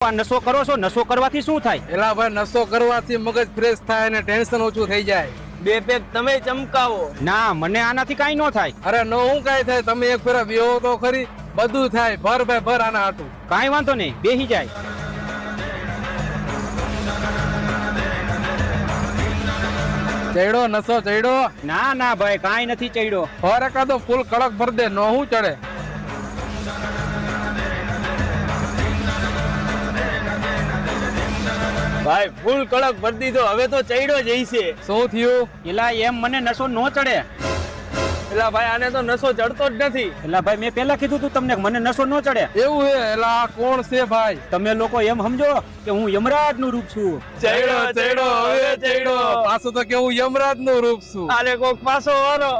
આ નશો કરો છો, નશો કરવાથી શું થાય? એલા ભાઈ નશો કરવાથી મગજ ફ્રેશ થાય અને ટેન્શન ઓછું થઈ જાય. બે પેક તમે ચમકાવો. ના, મને આનાથી કાઈ ન થાય. અરે નો હું કાઈ થાય, તમે એક ફેરા બેહો તો ખરી, બધું થાય. ભર ભાઈ ભર આના હાટું. કાઈ વાંધો નહીં, બેહી જાય. ચડ્યો નશો ચડ્યો? ના ના ભાઈ, કાઈ નથી ચડ્યો. ફોર એકાદો ફૂલ કડક ભર દે, નો હું ચડે. ભાઈ ફૂલ કડક ભરી દીધો, હવે તો ચડ્યો જ હશે. શું થયું? એલા એમ મને નશો ન ચડે. એલા ભાઈ આને તો નશો ચડતો જ નથી. એલા ભાઈ મેં પેલા કીધું તું તમને કે મને નશો ન ચડે. એવું હે? એલા આ કોણ છે ભાઈ? તમે લોકો એમ સમજો કે હું યમરાજ નું રૂપ છું. ચડ્યો ચડ્યો હવે ચડ્યો. પાછું તો કેવું યમરાજ નું રૂપ છું. આલે કોક પાછો વારો.